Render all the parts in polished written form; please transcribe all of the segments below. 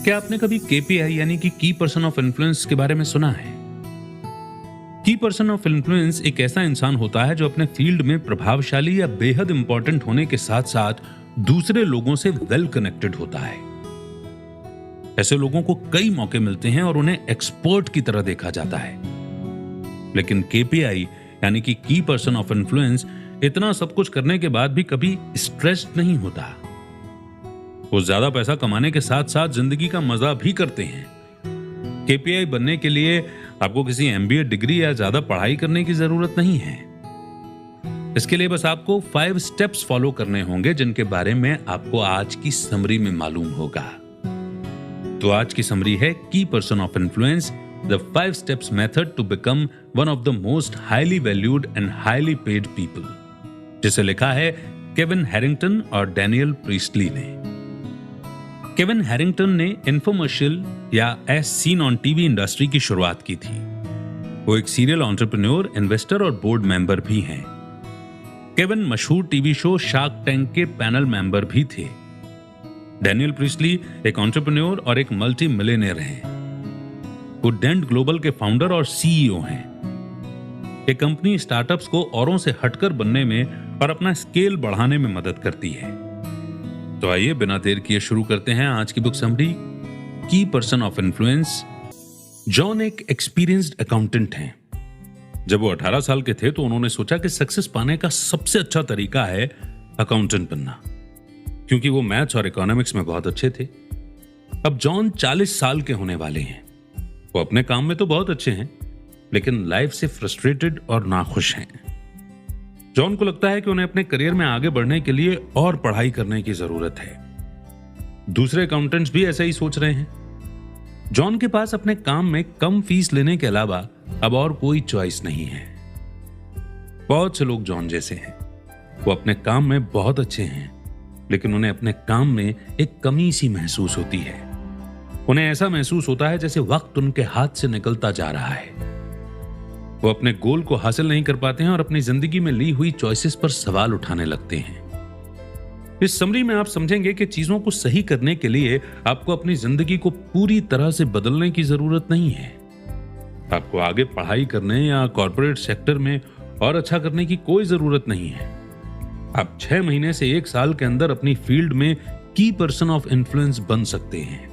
क्या आपने कभी केपीआई यानी कि की पर्सन ऑफ इन्फ्लुएंस के बारे में सुना है? की पर्सन ऑफ इन्फ्लुएंस एक ऐसा इंसान होता है जो अपने फील्ड में प्रभावशाली या बेहद इंपॉर्टेंट होने के साथ साथ दूसरे लोगों से वेल कनेक्टेड होता है। ऐसे लोगों को कई मौके मिलते हैं और उन्हें एक्सपर्ट की तरह देखा जाता है। लेकिन केपीआई यानी कि की पर्सन ऑफ इन्फ्लुएंस इतना सब कुछ करने के बाद भी कभी स्ट्रेस्ड नहीं होता। वो ज्यादा पैसा कमाने के साथ साथ जिंदगी का मजा भी करते हैं। केपीआई बनने के लिए आपको किसी एमबीए डिग्री या ज्यादा पढ़ाई करने की जरूरत नहीं है। इसके लिए बस आपको 5 स्टेप्स फॉलो करने होंगे जिनके बारे में आपको आज की समरी में मालूम होगा। तो आज की समरी है की person of influence, the 5 steps method to become one of the most highly valued and highly paid people, जिसे लिखा है केविन हैरिंगटन और डैनियल प्रीस्टली ने। केविन हैरिंगटन ने इन्फोमर्शियल या as seen on TV industry की शुरुआत की थी। वो एक सीरियल एंटरप्रेन्योर, इन्वेस्टर और बोर्ड मेंबर भी हैं। केविन मशहूर टीवी शो शार्क टैंक के पैनल मेंबर भी थे। डैनियल प्रीस्टली एक एंटरप्रेन्योर और एक मल्टी मिलियनेयर हैं। वो डेंट ग्लोबल के फाउंडर और सीईओ हैं। एक कंपनी स्टार्टअप्स को औरों से हटकर बनने में और अपना स्केल बढ़ाने में मदद करती है। तो आइए बिना देर किए शुरू करते हैं आज की बुक समरी, की पर्सन ऑफ इन्फ्लुएंस। जॉन एक एक्सपीरियंस्ड अकाउंटेंट हैं। जब वो 18 साल के थे तो उन्होंने सोचा कि सक्सेस पाने का सबसे अच्छा तरीका है अकाउंटेंट बनना, क्योंकि वो मैथ्स और इकोनॉमिक्स में बहुत अच्छे थे। अब जॉन 40 साल के होने वाले हैं। वो अपने काम में तो बहुत अच्छे हैं, लेकिन लाइफ से फ्रस्ट्रेटेड और नाखुश हैं। जॉन को लगता है कि उन्हें अपने करियर में आगे बढ़ने के लिए और पढ़ाई करने की जरूरत है। दूसरे अकाउंटेंट्स भी ऐसा ही सोच रहे हैं। जॉन के पास अपने काम में कम फीस लेने के अलावा अब और कोई चॉइस नहीं है। बहुत से लोग जॉन जैसे हैं। वो अपने काम में बहुत अच्छे हैं, लेकिन उन्हें अपने काम में एक कमी सी महसूस होती है। उन्हें ऐसा महसूस होता है जैसे वक्त उनके हाथ से निकलता जा रहा है। वो अपने गोल को हासिल नहीं कर पाते हैं और अपनी जिंदगी में ली हुई चॉइसेस पर सवाल उठाने लगते हैं। इस समरी में आप समझेंगे कि चीजों को सही करने के लिए आपको अपनी जिंदगी को पूरी तरह से बदलने की जरूरत नहीं है। आपको आगे पढ़ाई करने या कॉर्पोरेट सेक्टर में और अच्छा करने की कोई जरूरत नहीं है। आप 6 महीने से 1 साल के अंदर अपनी फील्ड में की पर्सन ऑफ इन्फ्लुएंस बन सकते हैं।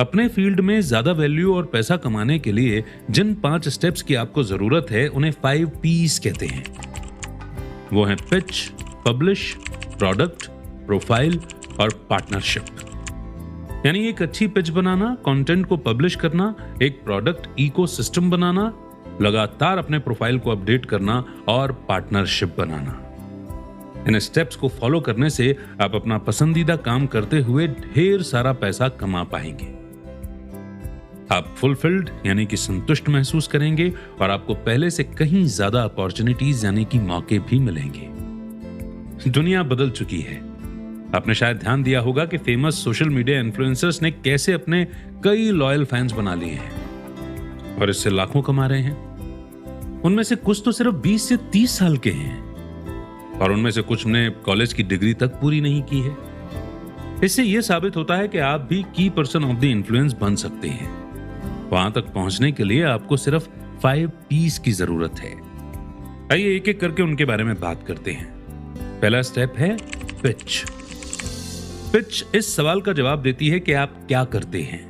अपने फील्ड में ज्यादा वैल्यू और पैसा कमाने के लिए जिन 5 स्टेप्स की आपको जरूरत है उन्हें 5 P's कहते हैं। वो हैं पिच, पब्लिश, प्रोडक्ट, प्रोफाइल और पार्टनरशिप। यानी एक अच्छी पिच बनाना, कंटेंट को पब्लिश करना, एक प्रोडक्ट इकोसिस्टम बनाना, लगातार अपने प्रोफाइल को अपडेट करना और पार्टनरशिप बनाना। इन स्टेप्स को फॉलो करने से आप अपना पसंदीदा काम करते हुए ढेर सारा पैसा कमा पाएंगे। आप फुलफिल्ड यानी कि संतुष्ट महसूस करेंगे और आपको पहले से कहीं ज्यादा अपॉर्चुनिटीज यानी कि मौके भी मिलेंगे। दुनिया बदल चुकी है। आपने शायद ध्यान दिया होगा कि फेमस सोशल मीडिया इन्फ्लुएंसर्स ने कैसे अपने कई लॉयल फैंस बना लिए हैं और इससे लाखों कमा रहे हैं। उनमें से कुछ तो सिर्फ 20 से 30 साल के हैं और उनमें से कुछ ने कॉलेज की डिग्री तक पूरी नहीं की है। इससे यह साबित होता है कि आप भी की पर्सन ऑफ द इन्फ्लुएंस बन सकते हैं। वहां तक पहुंचने के लिए आपको सिर्फ 5 P's की जरूरत है। आइए एक एक करके उनके बारे में बात करते हैं। पहला स्टेप है पिच। पिच इस सवाल का जवाब देती है कि आप क्या करते हैं।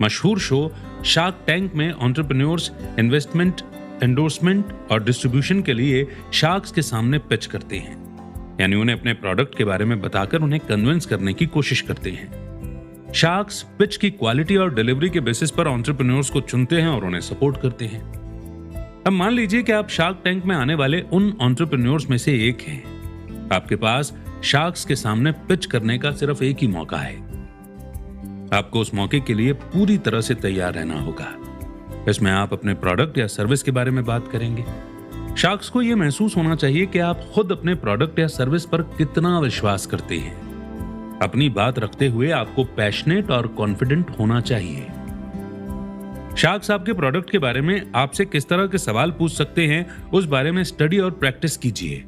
मशहूर शो शार्क टैंक में एंटरप्रेन्योर्स इन्वेस्टमेंट, एंडोर्समेंट और डिस्ट्रीब्यूशन के लिए शार्क्स के सामने पिच करते हैं, यानी उन्हें अपने प्रोडक्ट के बारे में बताकर उन्हें कन्विंस करने की कोशिश करते हैं। शार्क्स पिच की क्वालिटी और डिलीवरी के बेसिस पर एंटरप्रेन्योर्स को चुनते हैं और उन्हें सपोर्ट करते हैं। अब मान लीजिए कि आप शार्क टैंक में आने वाले उन एंटरप्रेन्योर्स में से एक हैं। आपके पास शार्क्स के सामने पिच करने का सिर्फ एक ही मौका है। आपको उस मौके के लिए पूरी तरह से तैयार रहना होगा। इसमें आप अपने प्रोडक्ट या सर्विस के बारे में बात करेंगे। शार्क्स को यह महसूस होना चाहिए कि आप खुद अपने प्रोडक्ट या सर्विस पर कितना विश्वास करते हैं। अपनी बात रखते हुए आपको पैशनेट और कॉन्फिडेंट होना चाहिए। शार्क्स आपके प्रोडक्ट के बारे में आपसे किस तरह के सवाल पूछ सकते हैं, उस बारे में स्टडी और प्रैक्टिस कीजिए।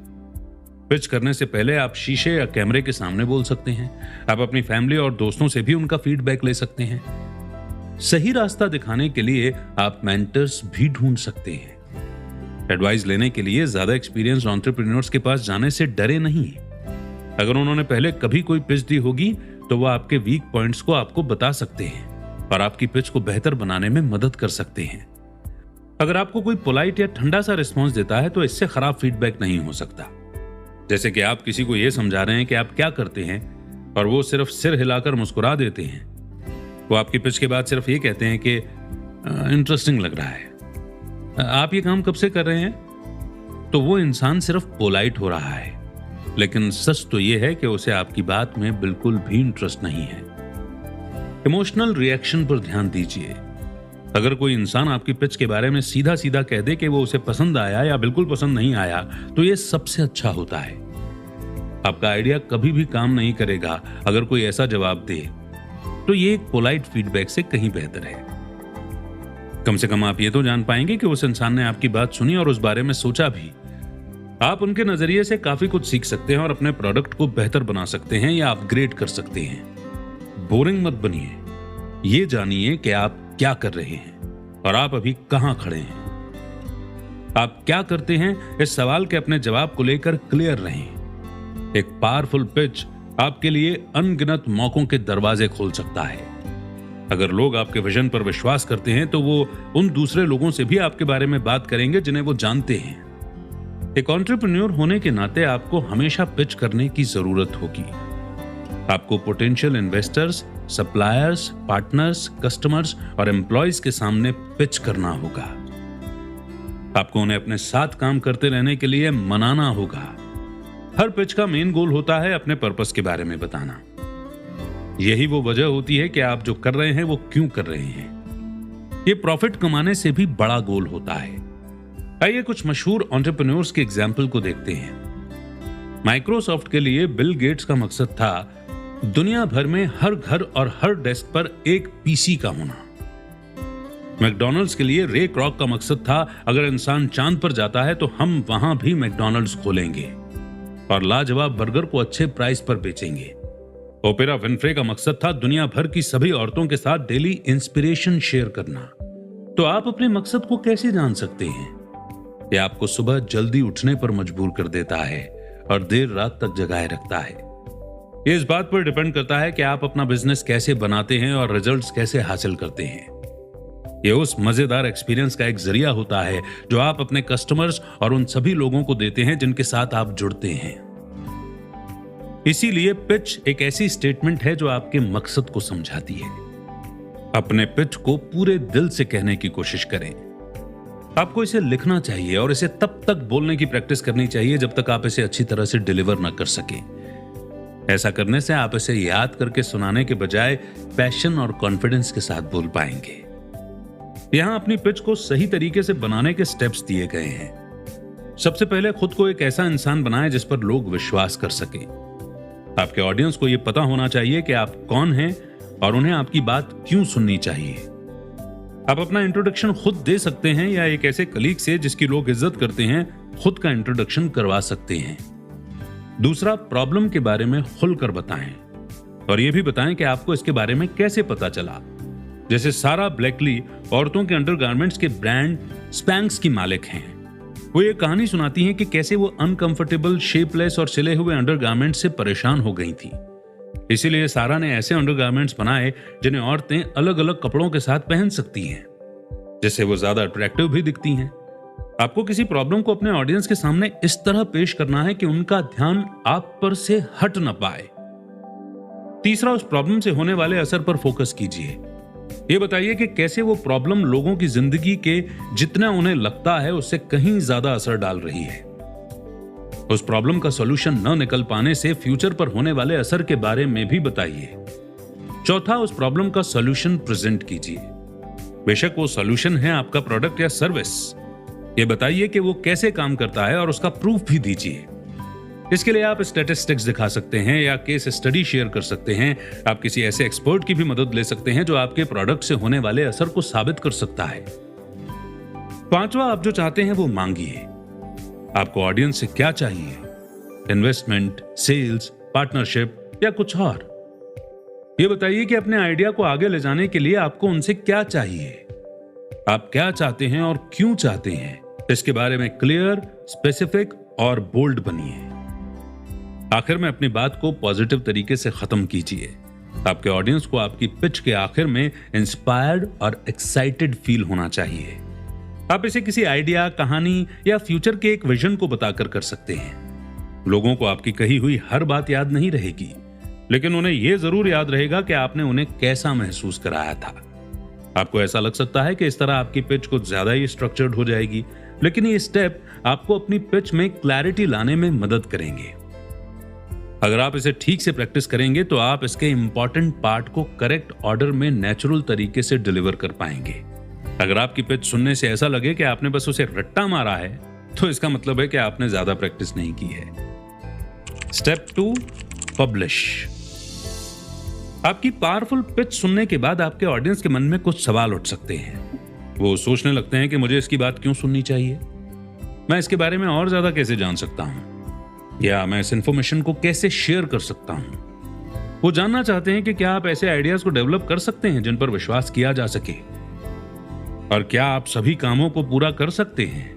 पिच करने से पहले आप शीशे या कैमरे के सामने बोल सकते हैं। आप अपनी फैमिली और दोस्तों से भी उनका फीडबैक ले सकते हैं। सही रास्ता दिखाने के लिए आप मेंटर्स भी ढूंढ सकते हैं। एडवाइस लेने के लिए ज्यादा एक्सपीरियंस्ड एंटरप्रेन्योर्स के पास जाने से डरे नहीं। अगर उन्होंने पहले कभी कोई पिच दी होगी तो वो आपके वीक पॉइंट्स को आपको बता सकते हैं और आपकी पिच को बेहतर बनाने में मदद कर सकते हैं। अगर आपको कोई पोलाइट या ठंडा सा रिस्पॉन्स देता है तो इससे खराब फीडबैक नहीं हो सकता। जैसे कि आप किसी को यह समझा रहे हैं कि आप क्या करते हैं और वो सिर्फ सिर हिलाकर मुस्कुरा देते हैं। वो आपकी पिच के बाद सिर्फ ये कहते हैं कि इंटरेस्टिंग लग रहा है, आप ये काम कब से कर रहे हैं, तो वो इंसान सिर्फ पोलाइट हो रहा है, लेकिन सच तो ये है कि उसे आपकी बात में बिल्कुल भी इंटरेस्ट नहीं है। इमोशनल रिएक्शन पर ध्यान दीजिए। अगर कोई इंसान आपकी पिच के बारे में सीधा सीधा कह दे कि वो उसे पसंद आया या बिल्कुल पसंद नहीं आया, तो ये सबसे अच्छा होता है। आपका आइडिया कभी भी काम नहीं करेगा अगर कोई ऐसा जवाब दे, तो ये एक पोलाइट फीडबैक से कहीं बेहतर है। कम से कम आप ये तो जान पाएंगे कि उस इंसान ने आपकी बात सुनी और उस बारे में सोचा भी। आप उनके नजरिए से काफी कुछ सीख सकते हैं और अपने प्रोडक्ट को बेहतर बना सकते हैं या अपग्रेड कर सकते हैं। बोरिंग मत बनिए, ये जानिए कि आप क्या कर रहे हैं और आप अभी कहां खड़े हैं। आप क्या करते हैं, इस सवाल के अपने जवाब को लेकर क्लियर रहें। एक पावरफुल पिच आपके लिए अनगिनत मौकों के दरवाजे खोल सकता है। अगर लोग आपके विजन पर विश्वास करते हैं तो वो उन दूसरे लोगों से भी आपके बारे में बात करेंगे जिन्हें वो जानते हैं। एक एंटरप्रेन्योर होने के नाते आपको हमेशा पिच करने की जरूरत होगी। आपको potential investors, suppliers, partners, customers और एम्प्लॉयज के सामने पिच करना होगा। आपको उन्हें अपने साथ काम करते रहने के लिए मनाना होगा। हर पिच का मेन गोल होता है अपने पर्पस के बारे में बताना। यही वो वजह होती है कि आप जो कर रहे हैं वो क्यों कर रहे हैं। ये प्रॉफिट कमाने से भी बड़ा गोल होता है। आइए कुछ मशहूर एंटरप्रेन्योर्स के एग्जाम्पल को देखते हैं। माइक्रोसॉफ्ट के लिए बिल गेट्स का मकसद था दुनिया भर में हर घर और हर डेस्क पर एक पीसी का होना। मैकडॉनल्ड्स के लिए रे क्रॉक का मकसद था अगर इंसान चांद पर जाता है तो हम वहां भी मैकडॉनल्ड्स खोलेंगे और लाजवाब बर्गर को अच्छे प्राइस पर बेचेंगे। ओपेरा विनफ्रे का मकसद था दुनिया भर की सभी औरतों के साथ डेली इंस्पिरेशन शेयर करना। तो आप अपने मकसद को कैसे जान सकते हैं? यह आपको सुबह जल्दी उठने पर मजबूर कर देता है और देर रात तक जगाए रखता है। यह इस बात पर डिपेंड करता है कि आप अपना बिजनेस कैसे बनाते हैं और रिजल्ट्स कैसे हासिल करते हैं। यह उस मजेदार एक्सपीरियंस का एक जरिया होता है जो आप अपने कस्टमर्स और उन सभी लोगों को देते हैं जिनके साथ आप जुड़ते हैं। इसीलिए पिच एक ऐसी स्टेटमेंट है जो आपके मकसद को समझाती है। अपने पिच को पूरे दिल से कहने की कोशिश करें। आपको इसे लिखना चाहिए और इसे तब तक बोलने की प्रैक्टिस करनी चाहिए जब तक आप इसे अच्छी तरह से डिलीवर न कर सके। ऐसा करने से आप इसे याद करके सुनाने के बजाय पैशन और कॉन्फिडेंस के साथ बोल पाएंगे। यहां अपनी पिच को सही तरीके से बनाने के स्टेप्स दिए गए हैं। सबसे पहले खुद को एक ऐसा इंसान बनाएं जिस पर लोग विश्वास कर सकें। आपके ऑडियंस को यह पता होना चाहिए कि आप कौन हैं और उन्हें आपकी बात क्यों सुननी चाहिए। आप अपना इंट्रोडक्शन खुद दे सकते हैं या एक ऐसे कलीग से जिसकी लोग इज्जत करते हैं खुद का इंट्रोडक्शन करवा सकते हैं। दूसरा, प्रॉब्लम के बारे में खुलकर बताएं और यह भी बताएं कि आपको इसके बारे में कैसे पता चला। जैसे सारा ब्लैकली औरतों के अंडरगारमेंट्स के ब्रांड स्पैंक्स की मालिक हैं। वो ये कहानी सुनाती हैं कि कैसे वो अनकंफर्टेबल, शेपलेस और सिले हुए अंडरगारमेंट से परेशान हो गई थी। इसीलिए सारा ने ऐसे अंडरगारमेंट्स बनाए जिन्हें औरतें अलग अलग कपड़ों के साथ पहन सकती हैं, जिससे वो ज्यादा अट्रैक्टिव भी दिखती हैं। आपको किसी प्रॉब्लम को अपने ऑडियंस के सामने इस तरह पेश करना है कि उनका ध्यान आप पर से हट न पाए। तीसरा, उस प्रॉब्लम से होने वाले असर पर फोकस कीजिए। ये बताइए कि कैसे वो प्रॉब्लम लोगों की जिंदगी के जितना उन्हें लगता है उससे कहीं ज्यादा असर डाल रही है। उस प्रॉब्लम का सॉल्यूशन न निकल पाने से फ्यूचर पर होने वाले असर के बारे में भी बताइए। चौथा, उस प्रॉब्लम का सॉल्यूशन प्रेजेंट कीजिए। बेशक वो सॉल्यूशन है आपका प्रोडक्ट या सर्विस। ये बताइए कि वो कैसे काम करता है और उसका प्रूफ भी दीजिए। इसके लिए आप स्टैटिस्टिक्स दिखा सकते हैं या केस स्टडी शेयर कर सकते हैं। आप किसी ऐसे एक्सपर्ट की भी मदद ले सकते हैं जो आपके प्रोडक्ट से होने वाले असर को साबित कर सकता है। पांचवा, आप जो चाहते हैं वो मांगिए। आपको ऑडियंस से क्या चाहिए इन्वेस्टमेंट, सेल्स, पार्टनरशिप या कुछ और। ये बताइए कि अपने आइडिया को आगे ले जाने के लिए आपको उनसे क्या चाहिए, आप क्या चाहते हैं और क्यों चाहते हैं। इसके बारे में क्लियर, स्पेसिफिक और बोल्ड बनिए। आखिर में अपनी बात को पॉजिटिव तरीके से खत्म कीजिए। आपके ऑडियंस को आपकी पिच के आखिर में इंस्पायर्ड और एक्साइटेड फील होना चाहिए। आप इसे किसी आइडिया, कहानी या फ्यूचर के एक विजन को बताकर कर सकते हैं। लोगों को आपकी कही हुई हर बात याद नहीं रहेगी, लेकिन उन्हें यह जरूर याद रहेगा कि आपने उन्हें कैसा महसूस कराया था। आपको ऐसा लग सकता है कि इस तरह आपकी पिच कुछ ज्यादा ही स्ट्रक्चर्ड हो जाएगी, लेकिन ये स्टेप आपको अपनी पिच में क्लैरिटी लाने में मदद करेंगे। अगर आप इसे ठीक से प्रैक्टिस करेंगे तो आप इसके इंपॉर्टेंट पार्ट को करेक्ट ऑर्डर में नेचुरल तरीके से डिलीवर कर पाएंगे। अगर आपकी पिच सुनने से ऐसा लगे कि आपने बस उसे रट्टा मारा है, तो इसका मतलब है कि आपने ज्यादा प्रैक्टिस नहीं की है। Step 2, publish. आपकी पावरफुल पिच सुनने के बाद आपके ऑडियंस के मन में कुछ सवाल उठ सकते हैं। वो सोचने लगते हैं कि मुझे इसकी बात क्यों सुननी चाहिए, मैं इसके बारे में और ज्यादा कैसे जान सकता हूं, या मैं इस इंफॉर्मेशन को कैसे शेयर कर सकता हूं। वो जानना चाहते हैं कि क्या आप ऐसे आइडियाज को डेवलप कर सकते हैं जिन पर विश्वास किया जा सके, और क्या आप सभी कामों को पूरा कर सकते हैं।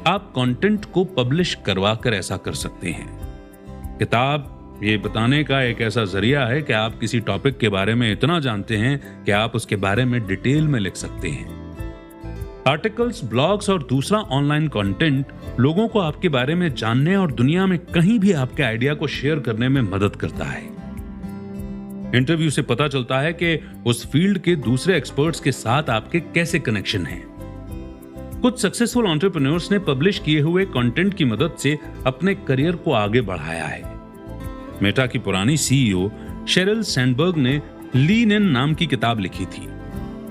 आप कंटेंट को पब्लिश करवा कर ऐसा कर सकते हैं। किताब ये बताने का एक ऐसा जरिया है कि आप किसी टॉपिक के बारे में इतना जानते हैं कि आप उसके बारे में डिटेल में लिख सकते हैं। आर्टिकल्स, ब्लॉग्स और दूसरा ऑनलाइन कंटेंट लोगों को आपके बारे में जानने और दुनिया में कहीं भी आपके आइडिया को शेयर करने में मदद करता है। इंटरव्यू से पता चलता है कि उस फील्ड के दूसरे एक्सपर्ट्स के साथ आपके कैसे कनेक्शन हैं। कुछ सक्सेसफुल एंटरप्रेन्योर्स ने पब्लिश किए हुए कंटेंट की मदद से अपने करियर को आगे बढ़ाया है। मेटा की पुरानी सीईओ शेरिल सैंडबर्ग ने लीन इन नाम की किताब लिखी थी।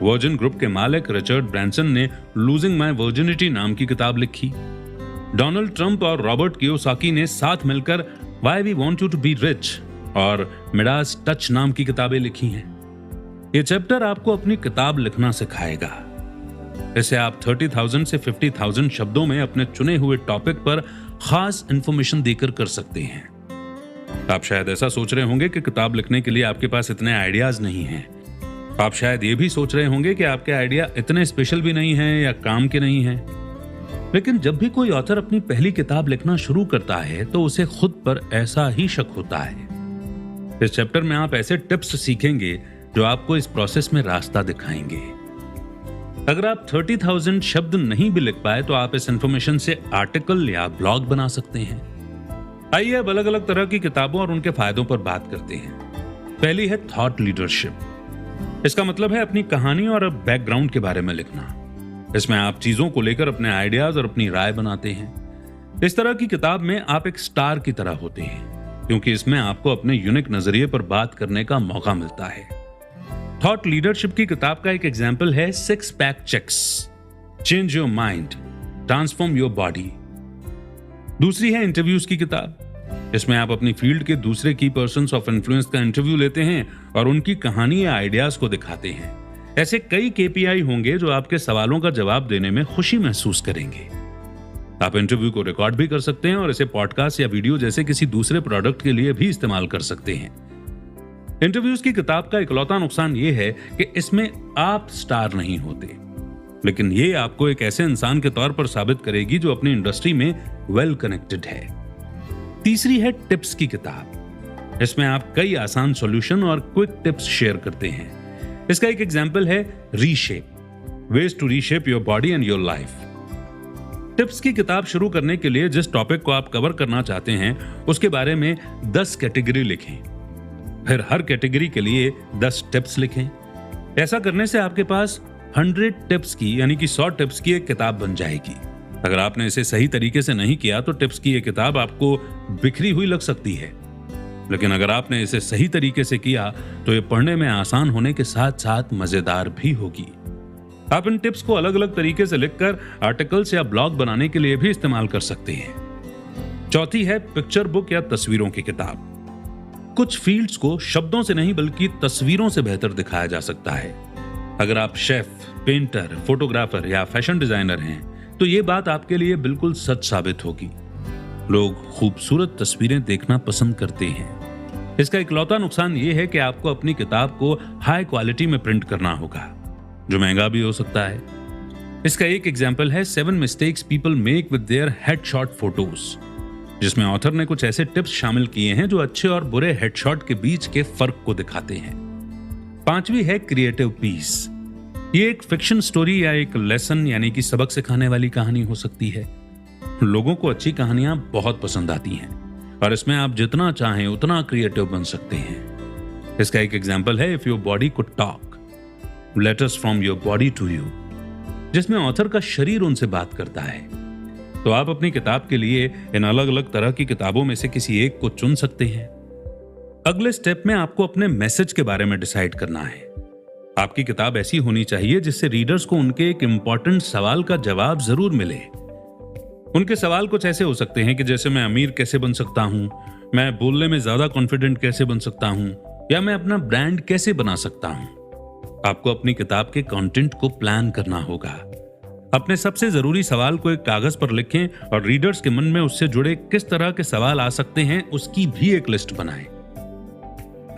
वर्जिन ग्रुप के मालिक रिचर्ड ब्रैंसन ने लूजिंग माय वर्जिनिटी नाम की किताब लिखी। डोनाल्ड ट्रंप और रॉबर्ट कियोसाकी ने साथ मिलकर why we want you to be rich और मिडास टच नाम की किताबें लिखी हैं। ये चैप्टर आपको अपनी किताब लिखना सिखाएगा। इसे आप 30,000 से 50,000 शब्दों में अपने चुने हुए टॉपिक पर खास इंफॉर्मेशन देकर कर सकते हैं। आप शायद ऐसा सोच रहे होंगे कि किताब लिखने के लिए आपके पास इतने आइडियाज नहीं हैं। आप शायद ये भी सोच रहे होंगे कि आपके आइडिया इतने स्पेशल भी नहीं हैं या काम के नहीं हैं। लेकिन जब भी कोई ऑथर अपनी पहली किताब लिखना शुरू करता है तो उसे खुद पर ऐसा ही शक होता है। इस चैप्टर में आप ऐसे टिप्स सीखेंगे जो आपको इस प्रोसेस में रास्ता दिखाएंगे। अगर आप 30,000 शब्द नहीं भी लिख पाए तो आप इस इंफॉर्मेशन से आर्टिकल या ब्लॉग बना सकते हैं। आइए अब अलग अलग तरह की किताबों और उनके फायदों पर बात करते हैं। पहली है थॉट लीडरशिप। इसका मतलब है अपनी कहानी और बैकग्राउंड के बारे में लिखना। इसमें आप चीजों को लेकर अपने आइडियाज और अपनी राय बनाते हैं। इस तरह की किताब में आप एक स्टार की तरह होते हैं, क्योंकि इसमें आपको अपने यूनिक नजरिए पर बात करने का मौका मिलता है। थॉट लीडरशिप की किताब का एक एग्जाम्पल है 6 pack checks, change your mind, transform your body. दूसरी है इंटरव्यूज की किताब। इसमें आप अपनी फील्ड के दूसरे की पर्सन्स ऑफ इन्फ्लुएंस का इंटरव्यू लेते हैं और उनकी कहानी या आइडियाज को दिखाते हैं। ऐसे कई केपीआई होंगे जो आपके सवालों का जवाब देने में खुशी महसूस करेंगे। आप इंटरव्यू को रिकॉर्ड भी कर सकते हैं और इसे पॉडकास्ट या वीडियो जैसे किसी दूसरे प्रोडक्ट के लिए भी इस्तेमाल कर सकते हैं। इंटरव्यूज की किताब का इकलौता नुकसान यह है कि इसमें आप स्टार नहीं होते, लेकिन यह आपको एक ऐसे इंसान के तौर पर साबित करेगी जो अपनी इंडस्ट्री में वेल कनेक्टेड है। तीसरी है टिप्स की किताब। इसमें आप कई आसान सॉल्यूशन और क्विक टिप्स शेयर करते हैं। इसका एक एग्जांपल है reshape, ways to reshape your body and your life. Tips की किताब शुरू करने के लिए जिस टॉपिक को आप कवर करना चाहते हैं उसके बारे में 10 कैटेगरी लिखें। फिर हर कैटेगरी के लिए 10 टिप्स लिखें। ऐसा करने से आपके पास 100 टिप्स की यानी कि 100 टिप्स की एक किताब बन जाएगी। अगर आपने इसे सही तरीके से नहीं किया तो टिप्स की ये किताब आपको बिखरी हुई लग सकती है, लेकिन अगर आपने इसे सही तरीके से किया तो ये पढ़ने में आसान होने के साथ साथ मजेदार भी होगी। आप इन टिप्स को अलग अलग तरीके से लिखकर आर्टिकल्स या ब्लॉग बनाने के लिए भी इस्तेमाल कर सकते हैं। चौथी है पिक्चर बुक या तस्वीरों की किताब। कुछ फील्ड्स को शब्दों से नहीं बल्कि तस्वीरों से बेहतर दिखाया जा सकता है। अगर आप शेफ, पेंटर, फोटोग्राफर या फैशन डिजाइनर हैं तो ये बात आपके लिए बिल्कुल सच साबित होगी। लोग खूबसूरत तस्वीरें देखना पसंद करते हैं। इसका इकलौता नुकसान ये है कि आपको अपनी किताब को हाई क्वालिटी में प्रिंट करना होगा, जो महंगा भी हो सकता है। इसका एक एग्जाम्पल है 7 mistakes people make with their headshot photos, जिसमें ऑथर ने कुछ ऐसे टिप्स शामिल किए हैं जो अच्छे और बुरे हेडशॉट के बीच के फर्क को दिखाते हैं। 5वीं है क्रिएटिव पीस। ये एक फिक्शन स्टोरी या एक लेसन यानी कि सबक सिखाने वाली कहानी हो सकती है। लोगों को अच्छी कहानियां बहुत पसंद आती हैं और इसमें आप जितना चाहें उतना क्रिएटिव बन सकते हैं। इसका एक एग्जाम्पल है if your body could talk, letters from your body to you, जिसमें ऑथर का शरीर उनसे बात करता है। तो आप अपनी किताब के लिए इन अलग अलग तरह की किताबों में से किसी एक को चुन सकते हैं। अगले स्टेप में आपको अपने मैसेज के बारे में डिसाइड करना है। आपकी किताब ऐसी होनी चाहिए जिससे रीडर्स को उनके एक इंपॉर्टेंट सवाल का जवाब जरूर मिले। उनके सवाल कुछ ऐसे हो सकते हैं कि जैसे मैं अमीर कैसे बन सकता हूं, मैं बोलने में ज्यादा कॉन्फिडेंट कैसे बन सकता हूं, या मैं अपना ब्रांड कैसे बना सकता हूं। आपको अपनी किताब के कंटेंट को प्लान करना होगा। अपने सबसे जरूरी सवाल को एक कागज पर लिखें और रीडर्स के मन में उससे जुड़े किस तरह के सवाल आ सकते हैं उसकी भी एक लिस्ट बनाएं।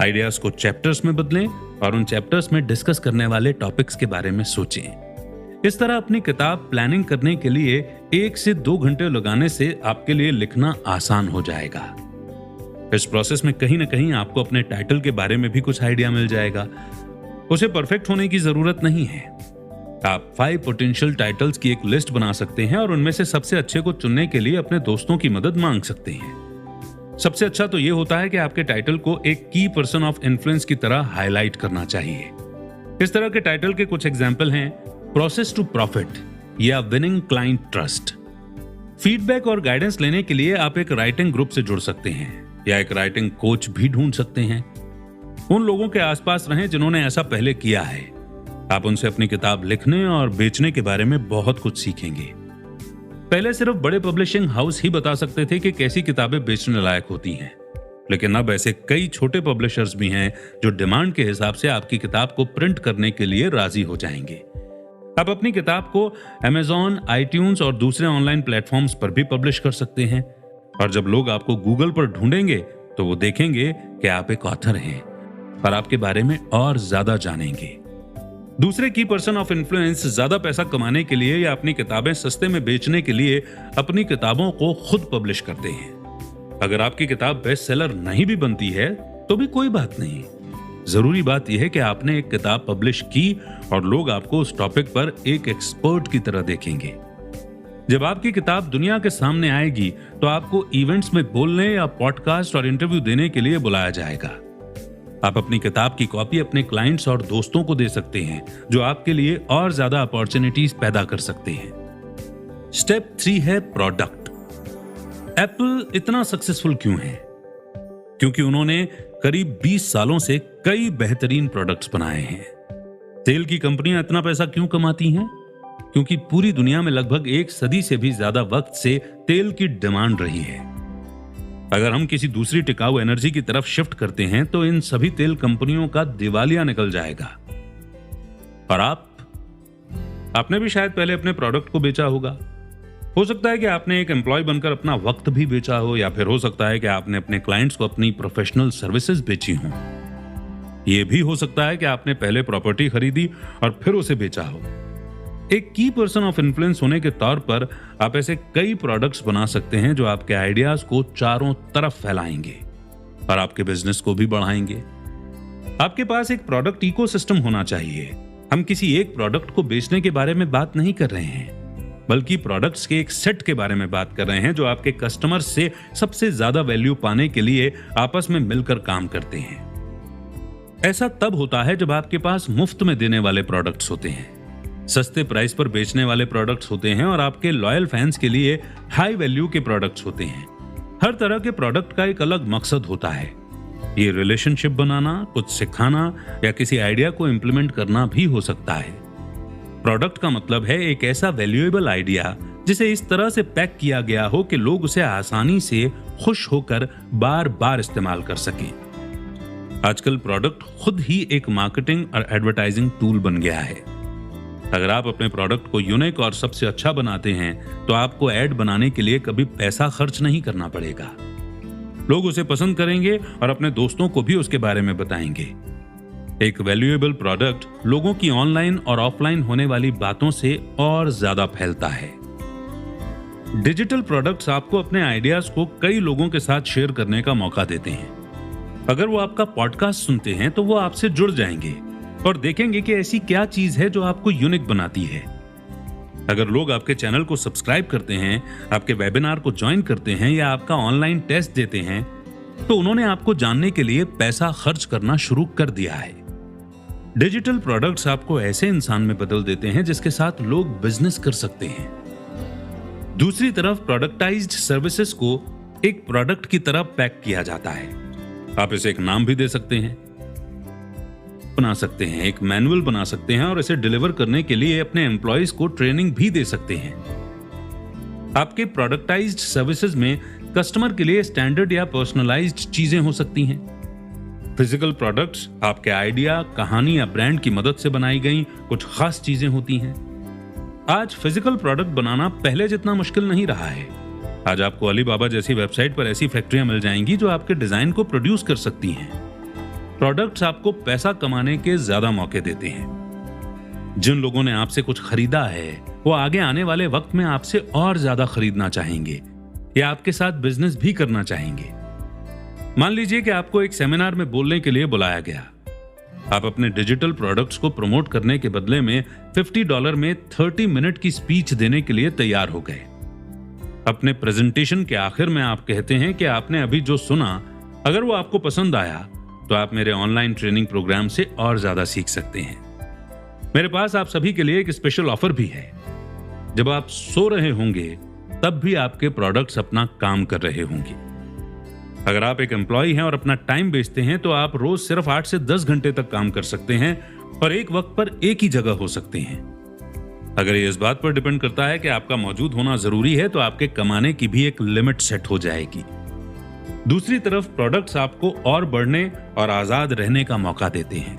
आइडियाज को चैप्टर्स में बदलें और उन चैप्टर्स में डिस्कस करने वाले टॉपिक्स के बारे में सोचें। इस तरह अपनी किताब प्लानिंग करने के लिए 1 से 2 घंटे लगाने से आपके लिए लिखना आसान हो जाएगा। इस प्रोसेस में कहीं ना कहीं आपको अपने टाइटल के बारे में भी कुछ आइडिया मिल जाएगा। उसे परफेक्ट होने की जरूरत नहीं है। आप 5 पोटेंशियल टाइटल्स की एक लिस्ट बना सकते हैं और उनमें से सबसे अच्छे को चुनने के लिए अपने दोस्तों की मदद मांग सकते हैं। सबसे अच्छा तो यह होता है कि आपके टाइटल को एक की पर्सन ऑफ इन्फ्लुएंस की तरह हाईलाइट करना चाहिए। इस तरह के टाइटल के कुछ एग्जाम्पल हैं प्रोसेस टू प्रॉफिट या विनिंग क्लाइंट ट्रस्ट। फीडबैक और गाइडेंस लेने के लिए आप एक राइटिंग ग्रुप से जुड़ सकते हैं या एक राइटिंग कोच भी ढूंढ सकते हैं। उन लोगों के आसपास रहें जिन्होंने ऐसा पहले किया है। आप उनसे अपनी किताब लिखने और बेचने के बारे में बहुत कुछ सीखेंगे। पहले सिर्फ बड़े पब्लिशिंग हाउस ही बता सकते थे कि कैसी किताबें बेचने लायक होती हैं, लेकिन अब ऐसे कई छोटे पब्लिशर्स भी हैं जो डिमांड के हिसाब से आपकी किताब को प्रिंट करने के लिए राजी हो जाएंगे। आप अपनी किताब को Amazon, iTunes और दूसरे ऑनलाइन प्लेटफॉर्म्स पर भी पब्लिश कर सकते हैं और जब लोग आपको गूगल पर ढूंढेंगे तो वो देखेंगे कि आप एक ऑथर हैं और आपके बारे में और ज्यादा जानेंगे। दूसरे की पर्सन ऑफ इन्फ्लुएंस ज्यादा पैसा कमाने के लिए या अपनी किताबें सस्ते में बेचने के लिए अपनी किताबों को खुद पब्लिश करते हैं। अगर आपकी किताब बेस्ट सेलर नहीं भी बनती है तो भी कोई बात नहीं। जरूरी बात यह है कि आपने एक किताब पब्लिश की और लोग आपको उस टॉपिक पर एक एक्सपर्ट की तरह देखेंगे। जब आपकी किताब दुनिया के सामने आएगी तो आपको इवेंट्स में बोलने या पॉडकास्ट और इंटरव्यू देने के लिए बुलाया जाएगा। आप अपनी किताब की कॉपी अपने क्लाइंट्स और दोस्तों को दे सकते हैं जो आपके लिए और ज्यादा अपॉर्चुनिटीज पैदा कर सकते हैं। स्टेप 3 है प्रोडक्ट। एप्पल इतना सक्सेसफुल क्यों है? क्योंकि उन्होंने करीब 20 सालों से कई बेहतरीन प्रोडक्ट्स बनाए हैं। तेल की कंपनियां इतना पैसा क्यों कमाती हैं? क्योंकि पूरी दुनिया में लगभग 1 सदी से भी ज्यादा वक्त से तेल की डिमांड रही है। अगर हम किसी दूसरी टिकाऊ एनर्जी की तरफ शिफ्ट करते हैं तो इन सभी तेल कंपनियों का दिवालिया निकल जाएगा। और आपने भी शायद पहले अपने प्रोडक्ट को बेचा होगा। हो सकता है कि आपने एक एम्प्लॉय बनकर अपना वक्त भी बेचा हो, या फिर हो सकता है कि आपने अपने क्लाइंट्स को अपनी प्रोफेशनल सर्विसेज बेची हों। यह भी हो सकता है कि आपने पहले प्रॉपर्टी खरीदी और फिर उसे बेचा हो। एक की पर्सन ऑफ इन्फ्लुएंस होने के तौर पर आप ऐसे कई प्रोडक्ट्स बना सकते हैं जो आपके आइडियाज को चारों तरफ फैलाएंगे और आपके बिजनेस को भी बढ़ाएंगे। आपके पास एक प्रोडक्ट इकोसिस्टम होना चाहिए। हम किसी एक प्रोडक्ट को बेचने के बारे में बात नहीं कर रहे हैं, बल्कि प्रोडक्ट्स के एक सेट के बारे में बात कर रहे हैं जो आपके कस्टमर से सबसे ज्यादा वैल्यू पाने के लिए आपस में मिलकर काम करते हैं। ऐसा तब होता है जब आपके पास मुफ्त में देने वाले प्रोडक्ट्स होते हैं, सस्ते प्राइस पर बेचने वाले प्रोडक्ट्स होते हैं और आपके लॉयल फैंस के लिए हाई वैल्यू के प्रोडक्ट्स होते हैं। हर तरह के प्रोडक्ट का एक अलग मकसद होता है। ये रिलेशनशिप बनाना, कुछ सिखाना या किसी आइडिया को इंप्लीमेंट करना भी हो सकता है। प्रोडक्ट का मतलब है एक ऐसा वैल्यूएबल आइडिया जिसे इस तरह से पैक किया गया हो कि लोग उसे आसानी से खुश होकर बार बार इस्तेमाल कर सकें। आजकल प्रोडक्ट खुद ही एक मार्केटिंग और एडवर्टाइजिंग टूल बन गया है। अगर आप अपने प्रोडक्ट को यूनिक और सबसे अच्छा बनाते हैं तो आपको ऐड बनाने के लिए कभी पैसा खर्च नहीं करना पड़ेगा। लोग उसे पसंद करेंगे और अपने दोस्तों को भी उसके बारे में बताएंगे। एक वैल्यूएबल प्रोडक्ट लोगों की ऑनलाइन और ऑफलाइन होने वाली बातों से और ज्यादा फैलता है। डिजिटल प्रोडक्ट्स आपको अपने आइडियाज को कई लोगों के साथ शेयर करने का मौका देते हैं। अगर वो आपका पॉडकास्ट सुनते हैं तो वो आपसे जुड़ जाएंगे और देखेंगे कि ऐसी क्या चीज है जो आपको यूनिक बनाती है। अगर लोग आपके चैनल को सब्सक्राइब करते हैं, आपके वेबिनार को ज्वाइन करते हैं या आपका ऑनलाइन टेस्ट देते हैं, तो उन्होंने आपको जानने के लिए पैसा खर्च करना शुरू कर दिया है। डिजिटल प्रोडक्ट्स आपको ऐसे इंसान में बदल देते हैं जिसके साथ लोग बिजनेस कर सकते हैं। दूसरी तरफ प्रोडक्टाइज्ड सर्विसेज को एक प्रोडक्ट की तरह पैक किया जाता है। आप इसे एक नाम भी दे सकते हैं, बना सकते हैं, एक मैनुअल बना सकते हैं और इसे डिलीवर करने के लिए अपने एम्प्लॉइज को ट्रेनिंग भी दे सकते हैं। आपके प्रोडक्टाइज्ड सर्विसेज में कस्टमर के लिए स्टैंडर्ड या पर्सनलाइज्ड चीजें हो सकती हैं। फिजिकल प्रोडक्ट्स आपके आइडिया, कहानी या ब्रांड की मदद से बनाई गई कुछ खास चीजें होती हैं। आज फिजिकल प्रोडक्ट बनाना पहले जितना मुश्किल नहीं रहा है। आज आपको अलीबाबा जैसी वेबसाइट पर ऐसी फैक्ट्रियां मिल जाएंगी जो आपके डिजाइन को प्रोड्यूस कर सकती हैं। प्रोडक्ट्स आपको पैसा कमाने के ज्यादा मौके देते हैं। जिन लोगों ने आपसे कुछ खरीदा है वो आगे आने वाले वक्त में आपसे और ज्यादा खरीदना चाहेंगे या आपके साथ बिजनेस भी करना चाहेंगे। मान लीजिए कि आपको एक सेमिनार में बोलने के लिए बुलाया गया। आप अपने डिजिटल प्रोडक्ट्स को प्रमोट करने के बदले में $50 में 30 मिनट की स्पीच देने के लिए तैयार हो गए। अपने प्रेजेंटेशन के आखिर में आप कहते हैं कि आपने अभी जो सुना, अगर वो आपको पसंद आया तो आप मेरे ऑनलाइन ट्रेनिंग प्रोग्राम से और ज्यादा सीख सकते हैं। मेरे पास आप सभी के लिए एक स्पेशल ऑफर भी है। जब आप सो रहे होंगे तब भी आपके प्रोडक्ट्स अपना काम कर रहे होंगे। अगर आप एक एम्प्लॉय हैं और अपना टाइम बेचते हैं तो आप रोज सिर्फ 8 से 10 घंटे तक काम कर सकते हैं और एक वक्त पर एक ही जगह हो सकते हैं। अगर ये इस बात पर डिपेंड करता है कि आपका मौजूद होना जरूरी है तो आपके कमाने की भी एक लिमिट सेट हो जाएगी। दूसरी तरफ प्रोडक्ट्स आपको और बढ़ने और आजाद रहने का मौका देते हैं,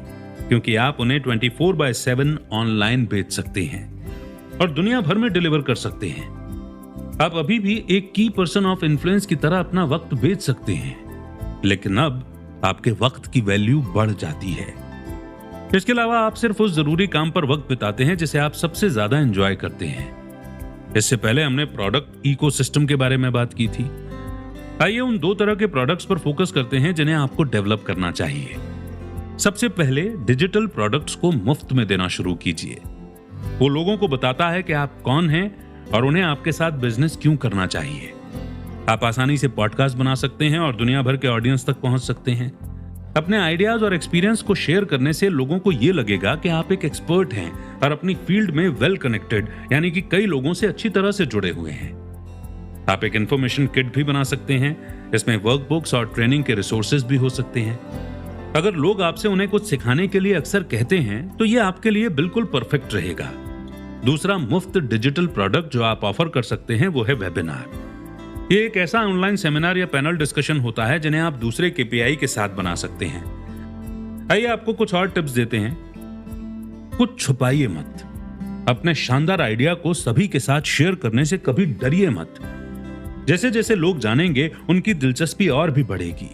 क्योंकि आप उन्हें 24/7 ऑनलाइन बेच सकते हैं और दुनिया भर में डिलीवर कर सकते हैं। आप अभी भी एक की पर्सन ऑफ इन्फ्लुएंस की तरह अपना वक्त बेच सकते हैं, लेकिन अब आपके वक्त की वैल्यू बढ़ जाती है। इसके अलावा आप सिर्फ उस जरूरी काम पर वक्त बिताते हैं जिसे आप सबसे ज्यादा एंजॉय करते हैं। इससे पहले हमने प्रोडक्ट इकोसिस्टम के बारे में बात की थी। आइए उन 2 तरह के प्रोडक्ट्स पर फोकस करते हैं जिन्हें आपको डेवलप करना चाहिए। सबसे पहले डिजिटल प्रोडक्ट्स को मुफ्त में देना शुरू कीजिए। वो लोगों को बताता है कि आप कौन हैं और उन्हें आपके साथ बिजनेस क्यों करना चाहिए। आप आसानी से पॉडकास्ट बना सकते हैं और दुनिया भर के ऑडियंस तक पहुंच सकते हैं। अपने आइडियाज और एक्सपीरियंस को शेयर करने से लोगों को यह लगेगा कि आप एक एक्सपर्ट हैं और अपनी फील्ड में वेल कनेक्टेड, यानी कि कई लोगों से अच्छी तरह से जुड़े हुए हैं। आप एक इंफॉर्मेशन किट भी बना सकते हैं। इसमें वर्कबुक्स और ट्रेनिंग के रिसोर्सेज भी हो सकते हैं। अगर लोग आपसे उन्हें कुछ सिखाने के लिए अक्सर कहते हैं तो यह आपके लिए बिल्कुल परफेक्ट रहेगा। दूसरा मुफ्त डिजिटल प्रोडक्ट जो आप ऑफर कर सकते हैं वो है वेबिनार। ये एक ऐसा ऑनलाइन सेमिनार या पैनल डिस्कशन होता है जिन्हें आप दूसरे केपीआई के साथ बना सकते हैं। आइए आपको कुछ और टिप्स देते हैं। कुछ छुपाइए मत। अपने शानदार आइडिया को सभी के साथ शेयर करने से कभी डरिए मत। जैसे जैसे लोग जानेंगे उनकी दिलचस्पी और भी बढ़ेगी,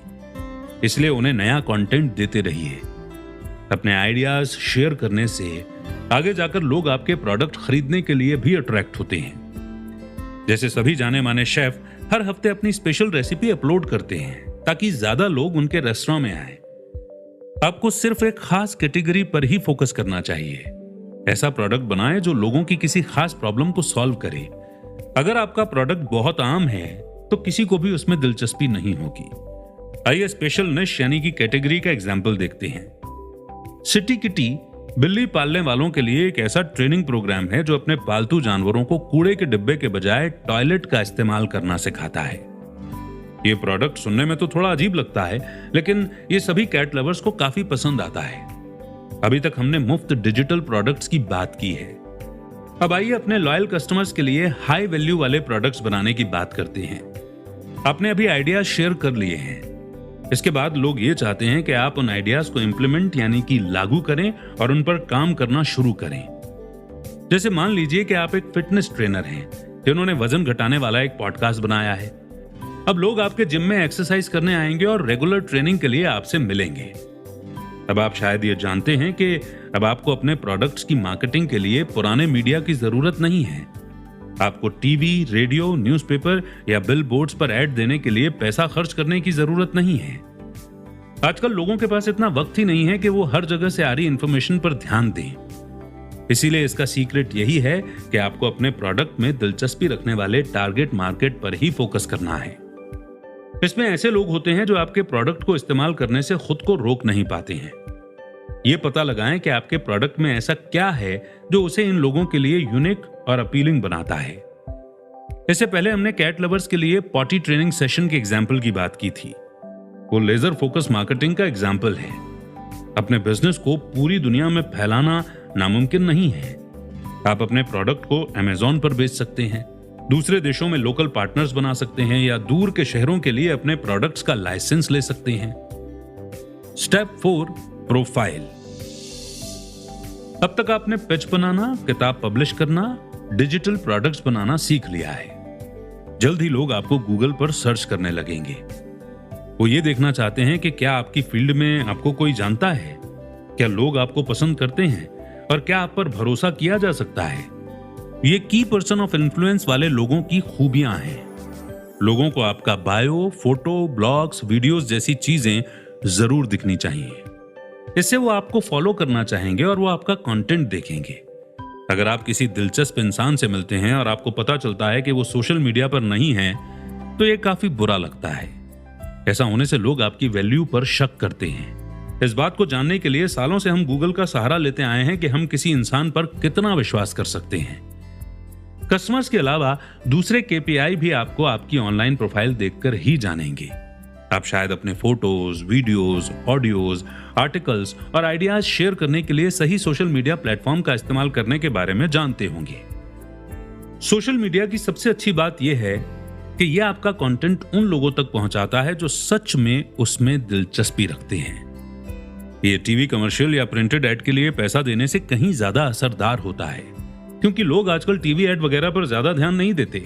इसलिए उन्हें नया कंटेंट देते रहिए। अपने आइडियाज शेयर करने से आगे जाकर लोग आपके प्रोडक्ट खरीदने के लिए भी अट्रैक्ट होते हैं। जैसे सभी जाने माने शेफ हर हफ्ते अपनी स्पेशल रेसिपी अपलोड करते हैं ताकि ज्यादा लोग उनके रेस्टोरेंट में आए। आपको सिर्फ एक खास कैटेगरी पर ही फोकस करना चाहिए। ऐसा प्रोडक्ट बनाएं जो लोगों की किसी खास प्रॉब्लम को सॉल्व करे। अगर आपका प्रोडक्ट बहुत आम है तो किसी को भी उसमें दिलचस्पी नहीं होगी। आइए स्पेशल निश यानी कि कैटेगरी का एग्जाम्पल देखते हैं। सिटी किटी बिल्ली पालने वालों के लिए एक ऐसा ट्रेनिंग प्रोग्राम है जो अपने पालतू जानवरों को कूड़े के डिब्बे के बजाय टॉयलेट का इस्तेमाल करना सिखाता है। ये प्रोडक्ट सुनने में तो थोड़ा अजीब लगता है, लेकिन ये सभी कैट लवर्स को काफी पसंद आता है। अभी तक हमने मुफ्त डिजिटल प्रोडक्ट्स की बात की है। अब आइए अपने लॉयल कस्टमर्स के लिए हाई वैल्यू वाले प्रोडक्ट्स बनाने की बात करते हैं। आपने अभी आइडियाज शेयर कर लिए हैं। इसके बाद लोग ये चाहते हैं कि आप उन आइडियाज को इंप्लीमेंट यानी कि लागू करें और उन पर काम करना शुरू करें। जैसे मान लीजिए कि आप एक फिटनेस ट्रेनर हैं जिन्होंने वजन घटाने वाला एक पॉडकास्ट बनाया है। अब लोग आपके जिम में एक्सरसाइज करने आएंगे और रेगुलर ट्रेनिंग के लिए आपसे मिलेंगे। अब आप शायद ये जानते हैं कि अब आपको अपने प्रोडक्ट्स की मार्केटिंग के लिए पुराने मीडिया की जरूरत नहीं है। आपको टीवी, रेडियो, न्यूज़पेपर या बिल बोर्ड्स पर ऐड देने के लिए पैसा खर्च करने की जरूरत नहीं है। आजकल लोगों के पास इतना वक्त ही नहीं है कि वो हर जगह से आ रही इंफॉर्मेशन पर ध्यान दें। इसीलिए इसका सीक्रेट यही है कि आपको अपने प्रोडक्ट में दिलचस्पी रखने वाले टारगेट मार्केट पर ही फोकस करना है। इसमें ऐसे लोग होते हैं जो आपके प्रोडक्ट को इस्तेमाल करने से खुद को रोक नहीं पाते हैं। ये पता लगाएं कि आपके प्रोडक्ट में ऐसा क्या है जो उसे इन लोगों के लिए यूनिक और अपीलिंग बनाता है। इससे पहले हमने कैट लवर्स के लिए पॉटी ट्रेनिंग सेशन के एग्जाम्पल की बात की थी। वो लेजर फोकस मार्केटिंग का एग्जाम्पल है। अपने बिजनेस को पूरी दुनिया में फैलाना नामुमकिन नहीं है। आप अपने प्रोडक्ट को अमेज़न पर बेच सकते हैं, दूसरे देशों में लोकल पार्टनर्स बना सकते हैं या दूर के शहरों के लिए अपने प्रोडक्ट्स का लाइसेंस ले सकते हैं। Step 4, profile. अब तक आपने पिच बनाना, किताब पब्लिश करना, डिजिटल प्रोडक्ट्स बनाना सीख लिया है। जल्द ही लोग आपको गूगल पर सर्च करने लगेंगे। वो ये देखना चाहते हैं कि क्या आपकी फील्ड में आपको कोई जानता है, क्या लोग आपको पसंद करते हैं और क्या आप पर भरोसा किया जा सकता है। ये की पर्सन ऑफ इन्फ्लुएंस वाले लोगों की खूबियां हैं। लोगों को आपका बायो, फोटो, ब्लॉग्स, वीडियोस जैसी चीजें जरूर दिखनी चाहिए। इससे वो आपको फॉलो करना चाहेंगे और वो आपका कंटेंट देखेंगे। अगर आप किसी दिलचस्प इंसान से मिलते हैं और आपको पता चलता है कि वो सोशल मीडिया पर नहीं है, तो ये काफी बुरा लगता है। ऐसा होने से लोग आपकी वैल्यू पर शक करते हैं। इस बात को जानने के लिए सालों से हम गूगल का सहारा लेते आए हैं कि हम किसी इंसान पर कितना विश्वास कर सकते हैं। कस्टमर्स के अलावा दूसरे केपीआई भी आपको आपकी ऑनलाइन प्रोफाइल देखकर ही जानेंगे। आप शायद अपने फोटोज, वीडियोस, ऑडियोज, आर्टिकल्स और आइडियाज शेयर करने के लिए सही सोशल मीडिया प्लेटफॉर्म का इस्तेमाल करने के बारे में जानते होंगे। सोशल मीडिया की सबसे अच्छी बात यह है कि यह आपका कंटेंट उन लोगों तक पहुंचाता है जो सच में उसमें दिलचस्पी रखते हैं। ये टीवी कमर्शियल या प्रिंटेड एड के लिए पैसा देने से कहीं ज्यादा असरदार होता है, क्योंकि लोग आजकल टीवी एड वगैरह पर ज्यादा ध्यान नहीं देते।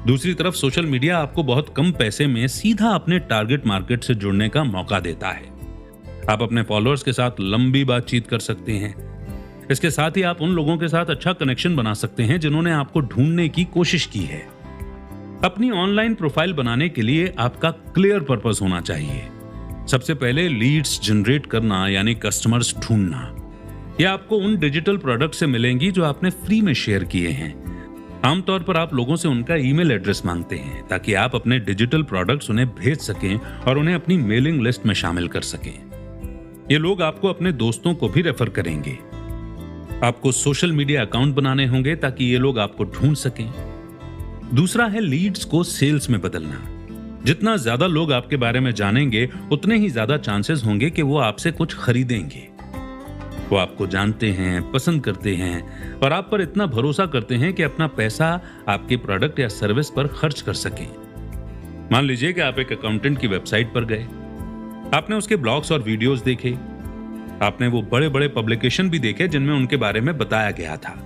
दूसरी तरफ सोशल मीडिया आपको बहुत कम पैसे में सीधा अपने टारगेट मार्केट से जुड़ने का मौका देता है। आप अपने फॉलोअर्स के साथ लंबी बातचीत कर सकते हैं। इसके साथ ही आप उन लोगों के साथ अच्छा कनेक्शन बना सकते हैं जिन्होंने आपको ढूंढने की कोशिश की है। अपनी ऑनलाइन प्रोफाइल बनाने के लिए आपका क्लियर पर्पस होना चाहिए। सबसे पहले लीड्स जनरेट करना, यानी कस्टमर्स ढूंढना। यह आपको उन डिजिटल प्रोडक्ट से मिलेंगी जो आपने फ्री में शेयर किए हैं। आमतौर पर आप लोगों से उनका ईमेल एड्रेस मांगते हैं ताकि आप अपने डिजिटल प्रोडक्ट्स उन्हें भेज सकें और उन्हें अपनी मेलिंग लिस्ट में शामिल कर सकें। ये लोग आपको अपने दोस्तों को भी रेफर करेंगे। आपको सोशल मीडिया अकाउंट बनाने होंगे ताकि ये लोग आपको ढूंढ सकें। दूसरा है लीड्स को सेल्स में बदलना। जितना ज्यादा लोग आपके बारे में जानेंगे, उतने ही ज्यादा चांसेस होंगे कि वो आपसे कुछ खरीदेंगे। वो आपको जानते हैं, पसंद करते हैं और आप पर इतना भरोसा करते हैं कि अपना पैसा आपके प्रोडक्ट या सर्विस पर खर्च कर सकें। मान लीजिए कि आप एक अकाउंटेंट की वेबसाइट पर गए, आपने उसके ब्लॉग्स और वीडियोस देखे, आपने वो बड़े बड़े पब्लिकेशन भी देखे जिनमें उनके बारे में बताया गया था